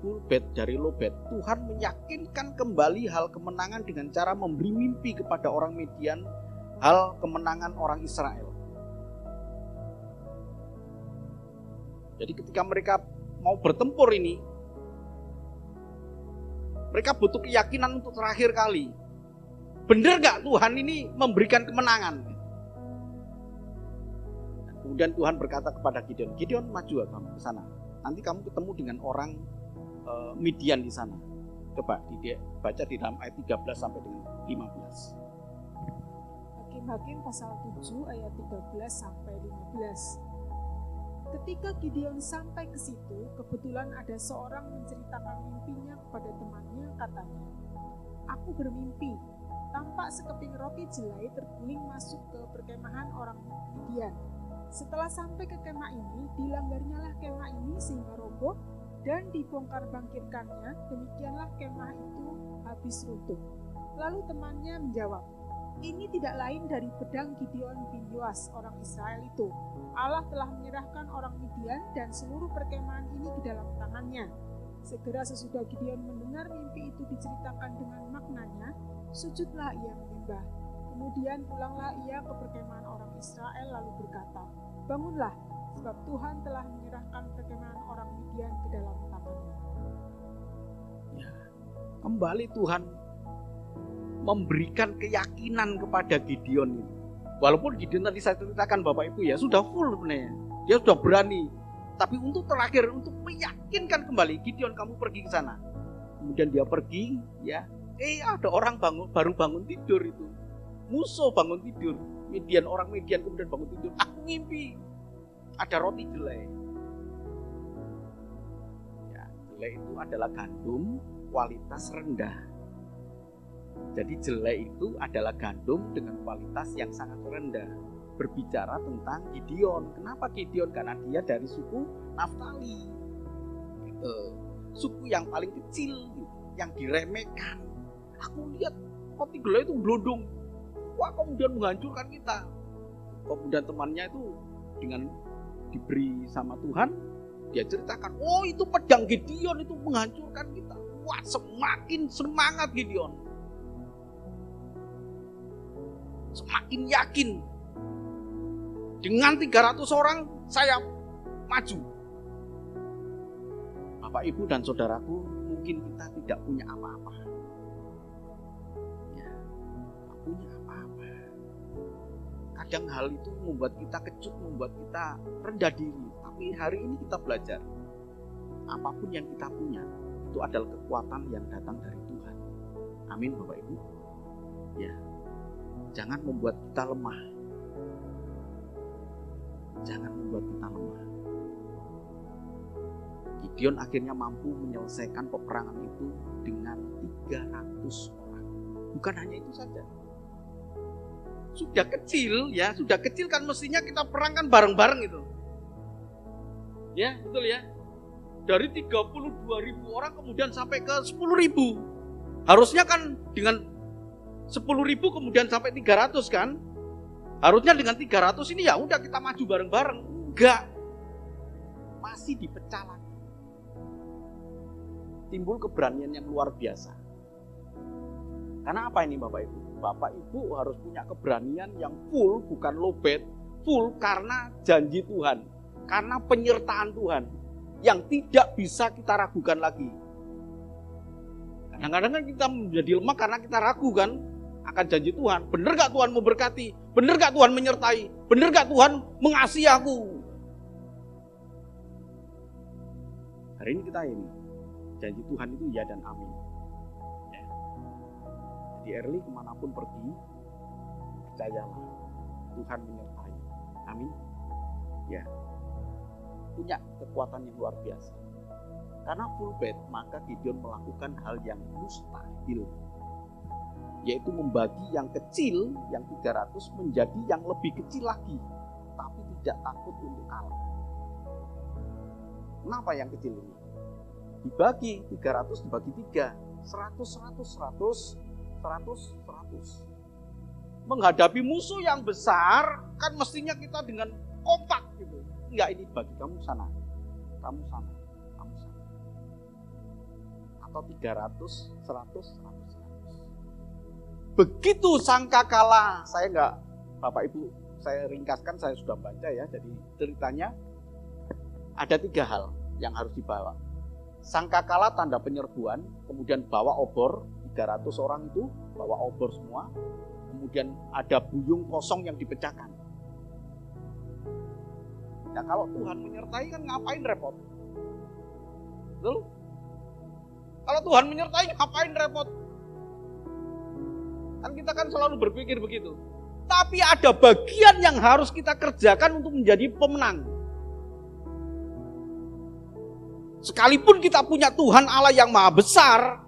Fulbet dari Lobet. Tuhan meyakinkan kembali hal kemenangan dengan cara memberi mimpi kepada orang Midian, hal kemenangan orang Israel. Jadi ketika mereka mau bertempur ini, mereka butuh keyakinan untuk terakhir kali. Benar gak Tuhan ini memberikan kemenangan? Dan kemudian Tuhan berkata kepada Gideon, "Gideon, maju kamu ke sana. Nanti kamu ketemu dengan orang Midian di sana." Coba baca di dalam ayat 13 sampai dengan 15. Hakim-Hakim pasal 7 ayat 13 sampai 15. Ketika Gideon sampai ke situ, kebetulan ada seorang menceritakan mimpinya kepada temannya, katanya, "Aku bermimpi, tampak sekeping roti jelai terguling masuk ke perkemahan orang Midian. Setelah sampai ke kemah ini, dilanggarnyalah kemah ini sehingga roboh dan dibongkar bangkirkannya, demikianlah kemah itu habis runtuh." Lalu temannya menjawab, "Ini tidak lain dari pedang Gideon bin Yoas orang Israel itu. Allah telah menyerahkan orang Midian dan seluruh perkemahan ini ke dalam tangannya." Segera sesudah Gideon mendengar mimpi itu diceritakan dengan maknanya, sujudlah ia menyembah. Kemudian pulanglah ia ke perkemahan orang Israel lalu berkata, "Bangunlah, sebab Tuhan telah menyerahkan perkemahan orang Midian ke dalam tanganmu." Ya, kembali Tuhan memberikan keyakinan kepada Gideon ini. Walaupun Gideon tadi saya ceritakan Bapak Ibu ya, sudah full sebenarnya. Dia sudah berani. Tapi untuk terakhir, untuk meyakinkan kembali, Gideon kamu pergi ke sana. Kemudian dia pergi, ya. Ada orang baru bangun tidur itu. Musuh bangun tidur. Orang Midian kemudian bangun tidur. Aku ngimpi. Ada roti jelai. Ya, jelai itu adalah gandum kualitas rendah. Jadi jelai itu adalah gandum dengan kualitas yang sangat rendah. Berbicara tentang Gideon. Kenapa Gideon? Karena dia dari suku Naftali. Suku yang paling kecil, yang diremehkan. Aku lihat roti jelai itu blondong. Wah, kemudian menghancurkan kita. Kemudian temannya itu dengan diberi sama Tuhan, dia ceritakan, "Oh, itu pedang Gideon itu menghancurkan kita." Wah, semakin semangat Gideon. Semakin yakin. Dengan 300 orang saya maju. Bapak, Ibu, dan Saudaraku, mungkin kita tidak punya apa-apa. Ya, tidak punya apa-apa. Kadang hal itu membuat kita kecut, membuat kita rendah diri. Tapi hari ini kita belajar. Apapun yang kita punya, itu adalah kekuatan yang datang dari Tuhan. Amin, Bapak Ibu. Ya. Jangan membuat kita lemah. Jangan membuat kita lemah. Gideon akhirnya mampu menyelesaikan peperangan itu dengan 300 orang. Bukan hanya itu saja. sudah kecil ya, sudah kecil kan mestinya kita perang kan bareng-bareng itu. Ya, betul ya. Dari 32.000 orang kemudian sampai ke 10.000. Harusnya kan dengan 10.000 kemudian sampai 300 kan? Harusnya dengan 300 ini ya udah kita maju bareng-bareng. Enggak. Masih dipecah lagi. Timbul keberanian yang luar biasa. Karena apa ini Bapak Ibu? Bapak Ibu harus punya keberanian yang full, bukan lowbat. Full karena janji Tuhan. Karena penyertaan Tuhan. Yang tidak bisa kita ragukan lagi. Kadang-kadang kan kita menjadi lemah karena kita ragu kan akan janji Tuhan. Benar gak Tuhan memberkati? Benar gak Tuhan menyertai? Benar gak Tuhan mengasihi aku? Hari ini kita ini. Janji Tuhan itu ya dan amin. Ya. Jadi Erli kemanapun pergi, percayalah Tuhan menyertai. Amin. Ya. Punya kekuatan yang luar biasa. Karena full bed, maka Gideon melakukan hal yang mustahil. Yaitu membagi yang kecil, yang 300 menjadi yang lebih kecil lagi. Tapi tidak takut untuk kalah. Kenapa yang kecil ini? Dibagi 300 dibagi 3, 100, 100, 100, 100. Menghadapi musuh yang besar, kan mestinya kita dengan kompak gitu. Enggak, ini bagi kamu sana, kamu sana, kamu sana. Atau 300, 100, 100. Begitu sangkakala, saya enggak, Bapak Ibu, saya ringkaskan, saya sudah baca ya. Jadi ceritanya ada 3 hal yang harus dibawa. Sangkakala tanda penyerbuan, kemudian bawa obor, 300 orang itu bawa obor semua. Kemudian ada buyung kosong yang dipecahkan. Nah kalau Tuhan menyertai kan ngapain repot? Betul? Kalau Tuhan menyertai ngapain repot? Kan kita kan selalu berpikir begitu. Tapi ada bagian yang harus kita kerjakan untuk menjadi pemenang. Sekalipun kita punya Tuhan Allah yang maha besar,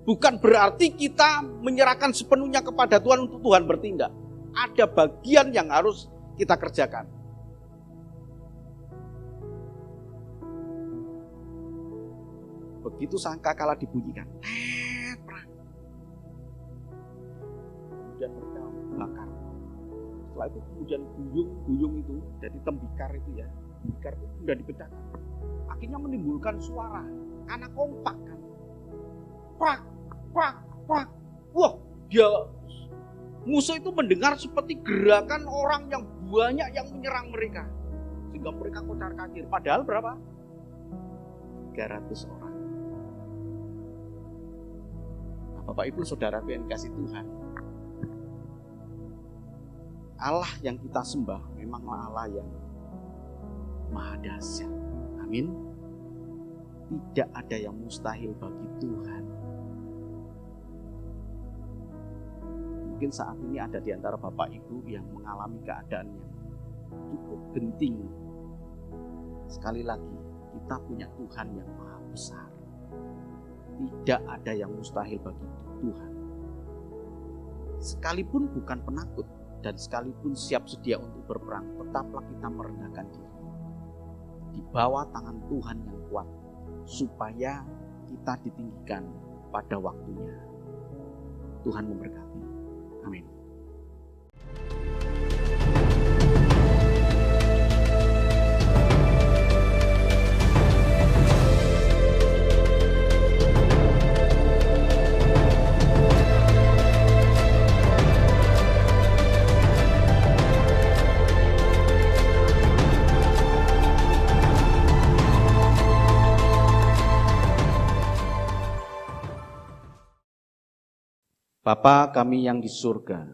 bukan berarti kita menyerahkan sepenuhnya kepada Tuhan untuk Tuhan bertindak. Ada bagian yang harus kita kerjakan. Begitu sangkakala dibunyikan, perang. Kemudian mereka bakar. Setelah itu kemudian guyung itu, jadi tembikar itu ya, tembikar itu sudah dipecahkan. Akhirnya menimbulkan suara, karena kompak kan. Prak, prak, prak. Wah, dia musuh itu mendengar seperti gerakan orang yang banyak yang menyerang mereka. Sehingga mereka kocar-kacir. Padahal berapa? 300 orang. Bapak Ibu Saudaraku yang dikasihi Tuhan, Allah yang kita sembah memanglah Allah yang maha dahsyat. Amin. Tidak ada yang mustahil bagi Tuhan. Mungkin saat ini ada di antara Bapak Ibu yang mengalami keadaan yang cukup genting. Sekali lagi, kita punya Tuhan yang maha besar. Tidak ada yang mustahil bagi Tuhan. Sekalipun bukan penakut dan sekalipun siap sedia untuk berperang, tetaplah kita merendahkan diri di bawah tangan Tuhan yang kuat, supaya kita ditinggikan pada waktunya. Tuhan memberkati. Amin. Bapa kami yang di surga,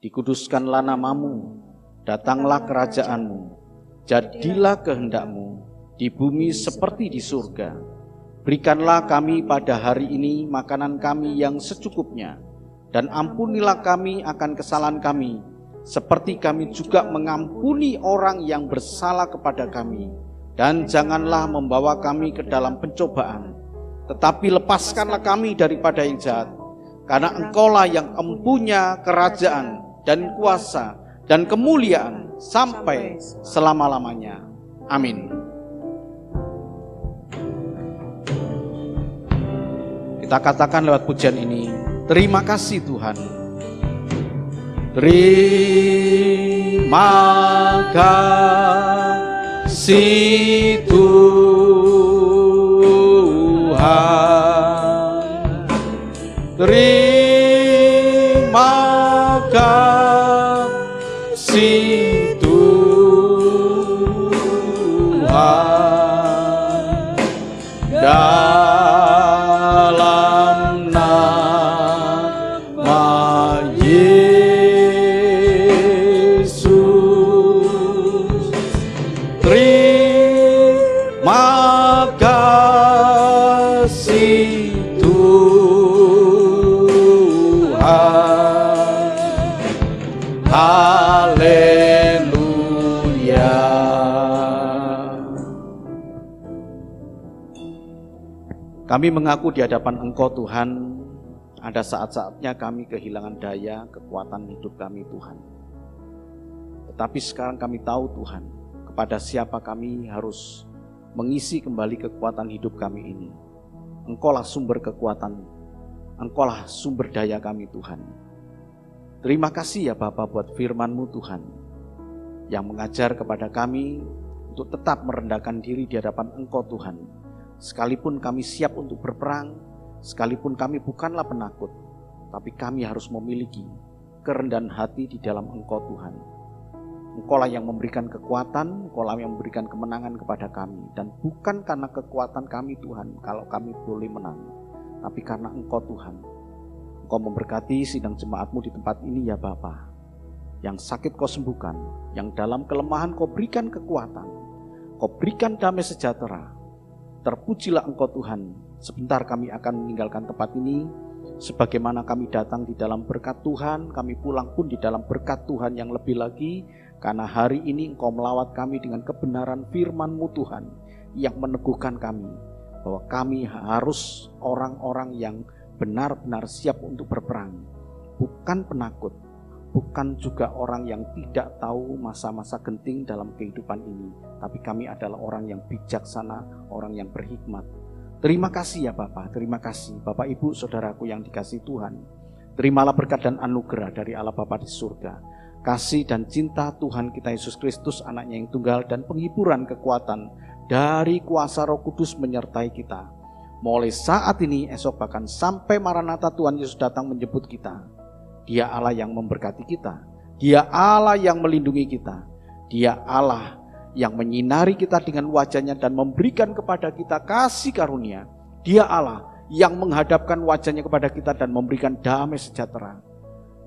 dikuduskanlah namamu, datanglah kerajaanmu, jadilah kehendak-Mu di bumi seperti di surga. Berikanlah kami pada hari ini makanan kami yang secukupnya, dan ampunilah kami akan kesalahan kami, seperti kami juga mengampuni orang yang bersalah kepada kami. Dan janganlah membawa kami ke dalam pencobaan, tetapi lepaskanlah kami daripada yang jahat. Karena Engkaulah yang empunya kerajaan dan kuasa dan kemuliaan sampai selama-lamanya. Amin. Kita katakan lewat pujian ini, terima kasih Tuhan. Terima kasih Tuhan. Terima kasih Tuhan. Dalam nama Yesus, terima kasih Tuhan. Haleluya. Kami mengaku di hadapan Engkau Tuhan, ada saat-saatnya kami kehilangan daya, kekuatan hidup kami Tuhan. Tetapi sekarang kami tahu Tuhan, kepada siapa kami harus mengisi kembali kekuatan hidup kami ini. Engkaulah sumber kekuatan, Engkaulah sumber daya kami Tuhan. Terima kasih ya Bapa buat firman-Mu Tuhan, yang mengajar kepada kami untuk tetap merendahkan diri di hadapan Engkau Tuhan. Sekalipun kami siap untuk berperang, sekalipun kami bukanlah penakut, tapi kami harus memiliki kerendahan hati di dalam Engkau Tuhan. Engkaulah yang memberikan kekuatan, Engkaulah yang memberikan kemenangan kepada kami. Dan bukan karena kekuatan kami Tuhan, kalau kami boleh menang, tapi karena Engkau Tuhan. Engkau memberkati sidang jemaat-Mu di tempat ini ya Bapa. Yang sakit Kau sembuhkan, yang dalam kelemahan Kau berikan kekuatan, Kau berikan damai sejahtera. Terpujilah Engkau Tuhan. Sebentar kami akan meninggalkan tempat ini, sebagaimana kami datang di dalam berkat Tuhan, kami pulang pun di dalam berkat Tuhan yang lebih lagi, karena hari ini Engkau melawat kami dengan kebenaran firman-Mu Tuhan, yang meneguhkan kami, bahwa kami harus orang-orang yang benar-benar siap untuk berperang, bukan penakut, bukan juga orang yang tidak tahu masa-masa genting dalam kehidupan ini, tapi kami adalah orang yang bijaksana, orang yang berhikmat. Terima kasih ya Bapak, terima kasih Bapak Ibu Saudaraku yang dikasihi Tuhan. Terimalah berkat dan anugerah dari Allah Bapa di surga, kasih dan cinta Tuhan kita Yesus Kristus, anaknya yang tunggal, dan penghiburan kekuatan dari kuasa Roh Kudus menyertai kita, mulai saat ini, esok, bahkan sampai Maranatha Tuhan Yesus datang menjemput kita. Dia Allah yang memberkati kita, Dia Allah yang melindungi kita, Dia Allah yang menyinari kita dengan wajahnya dan memberikan kepada kita kasih karunia. Dia Allah yang menghadapkan wajahnya kepada kita dan memberikan damai sejahtera.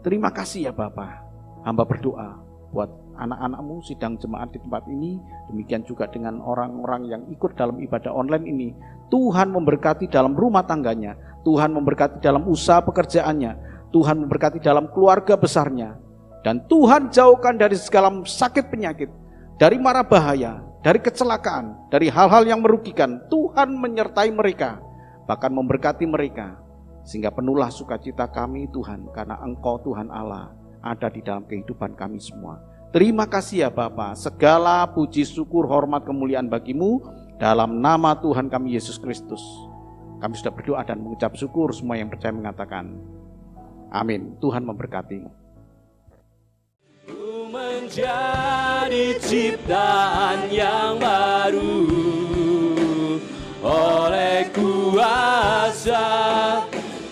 Terima kasih ya Bapa. Hamba berdoa buat anak-anak-Mu sidang jemaat di tempat ini, demikian juga dengan orang-orang yang ikut dalam ibadah online ini. Tuhan memberkati dalam rumah tangganya, Tuhan memberkati dalam usaha pekerjaannya, Tuhan memberkati dalam keluarga besarnya, dan Tuhan jauhkan dari segala sakit penyakit, dari mara bahaya, dari kecelakaan, dari hal-hal yang merugikan. Tuhan menyertai mereka, bahkan memberkati mereka, sehingga penuhlah sukacita kami Tuhan, karena Engkau Tuhan Allah ada di dalam kehidupan kami semua. Terima kasih ya Bapa, segala puji syukur hormat kemuliaan bagi-Mu, dalam nama Tuhan kami Yesus Kristus. Kami sudah berdoa dan mengucap syukur, semua yang percaya mengatakan amin. Tuhan memberkati. Ku menjadi ciptaan yang baru oleh kuasa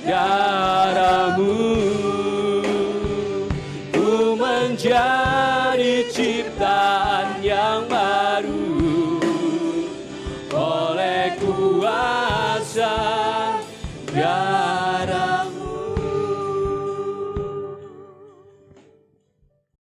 darah-Mu. Ku menjadi ciptaan yang baru oleh kuasa